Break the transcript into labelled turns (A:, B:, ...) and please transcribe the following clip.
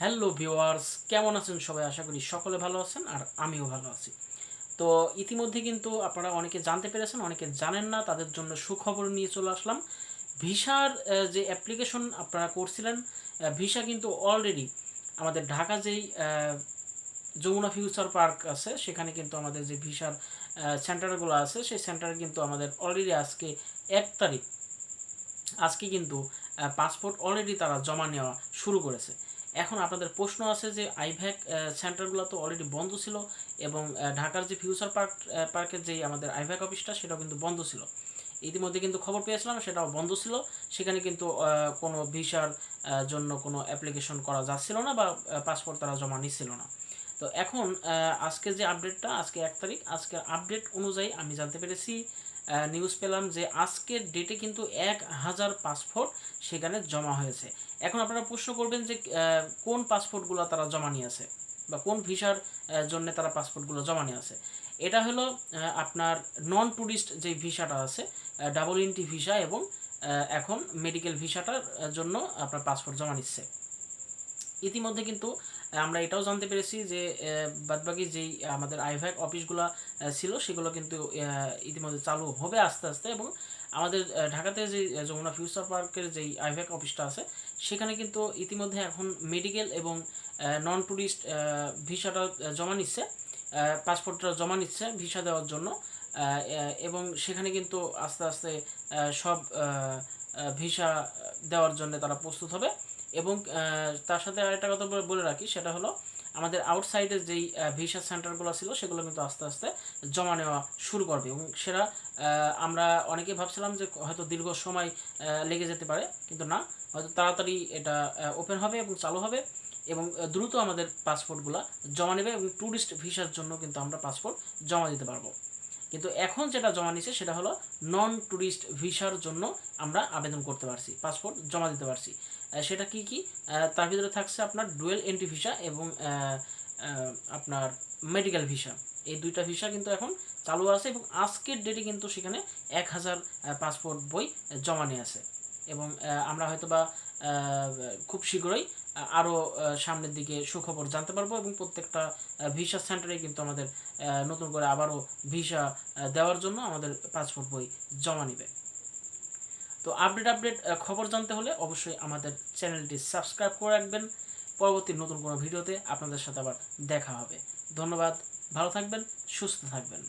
A: Hello viewers, কেমন আছেন সবাই? আশা করি সকলে ভালো আছেন আর আমিও ভালো আছি। তো ইতিমধ্যে কিন্তু আপনারা অনেকে জানতে পেরেছেন, অনেকে জানেন না, তাদের জন্য সুখবর নিয়ে চলে আসলাম। ভিসার যে অ্যাপ্লিকেশন আপনারা করছিলেন, ভিসা কিন্তু অলরেডি আমাদের ঢাকা যেই যমুনা ফিউচার পার্ক আছে সেখানে কিন্তু আমাদের যে ভিসার সেন্টারগুলো আছে সেই সেন্টারে কিন্তু আমাদের অলরেডি আজকে 1 তারিখ, আজকে কিন্তু পাসপোর্ট অলরেডি তারা জমা নেওয়া শুরু করেছে। এখন আপনাদের প্রশ্ন আছে যে আইভ্যাক সেন্টারগুলো তো অলরেডি বন্ধ ছিল এবং ঢাকার যে ফিউচার পার্কের যেই আমাদের আইভ্যাক অফিসটা সেটাও কিন্তু বন্ধ ছিল। ইতিমধ্যে কিন্তু খবর পেয়েছিলাম সেটাও বন্ধ ছিল। সেখানে কিন্তু কোনো ভিসার জন্য কোনো অ্যাপ্লিকেশন করা যাচ্ছিল না বা পাসপোর্ট তারা জমা নিচ্ছিল না। তো এখন আজকের যে আপডেটটা, আজকে 1 তারিখ, আজকের আপডেট অনুযায়ী আমি জানতে পেরেছি, নিউজ পেলাম যে আজকের ডেটে কিন্তু 1000 পাসপোর্ট সেখানে জমা হয়েছে। এখন আপনারা প্রশ্ন করবেন যে কোন পাসপোর্টগুলো তারা জমা নিয়েছে বা কোন ভিসার জন্য তারা পাসপোর্টগুলো জমা নিয়ে আছে। এটা হলো আপনার নন ট্যুরিস্ট যে ভিসাটা আছে, ডাবল এন্ট্রি ভিসা এবং এখন মেডিকেল ভিসাটার জন্য আপনার পাসপোর্ট জমা নিচ্ছে। ইতিমধ্যে কিন্তু আমরা এটাও জানতে পেরেছি যে বাদবাকি যেই আমাদের আইভ্যাক অফিসগুলো ছিল সেগুলো কিন্তু ইতিমধ্যে চালু হবে আস্তে আস্তে, এবং আমাদের ঢাকাতে যে যমুনা ফিউচার পার্কের যেই আইভ্যাক অফিসটা আছে সেখানে কিন্তু ইতিমধ্যে এখন মেডিকেল এবং নন ট্যুরিস্ট ভিসাটা জমা নিচ্ছে, পাসপোর্টটা জমা নিচ্ছে ভিসা দেওয়ার জন্য। এবং সেখানে কিন্তু আস্তে আস্তে সব ভিসা দেওয়ার জন্য তারা প্রস্তুত হবে। এবং তার সাথে আরেকটা কথা বলে রাখি, সেটা হলো আমাদের আউটসাইডের যেই ভিসা সেন্টারগুলো ছিল সেগুলো কিন্তু আস্তে আস্তে জমা নেওয়া শুরু করবে, এবং সেটা আমরা অনেকেই ভাবছিলাম যে হয়তো দীর্ঘ সময় লেগে যেতে পারে, কিন্তু না, হয়তো তাড়াতাড়ি এটা ওপেন হবে এবং চালু হবে এবং দ্রুত আমাদের পাসপোর্টগুলো জমা নেবে এবং ট্যুরিস্ট ভিসার জন্য কিন্তু আমরা পাসপোর্ট জমা দিতে পারবো। কিন্তু এখন যেটা জমা নিচ্ছে সেটা হলো নন ট্যুরিস্ট ভিসার জন্য আমরা আবেদন করতে পারছি, পাসপোর্ট জমা দিতে পারছি। সেটা কি কি? তার ভিতরে থাকছে আপনার ডুয়েল এন্ট্রি ভিসা এবং আপনার মেডিকেল ভিসা। এই দুইটা ভিসা কিন্তু এখন চালু আছে এবং আজকের ডেটে কিন্তু সেখানে 1000 পাসপোর্ট বই জমা নিয়ে আছে। এবং আমরা হয়তোবা খুব শীঘ্রই আরও সামনের দিকে সুখবর জানতে পারবো এবং প্রত্যেকটা ভিসা সেন্টারে কিন্তু আমাদের নতুন করে আবারও ভিসা দেওয়ার জন্য আমাদের পাসপোর্ট বই জমা নেবে। তো আপডেট খবর জানতে হলে অবশ্যই আমাদের চ্যানেলটি সাবস্ক্রাইব করে রাখবেন। পরবর্তী নতুন কোনো ভিডিওতে আপনাদের সাথে আবার দেখা হবে। ধন্যবাদ, ভালো থাকবেন, সুস্থ থাকবেন।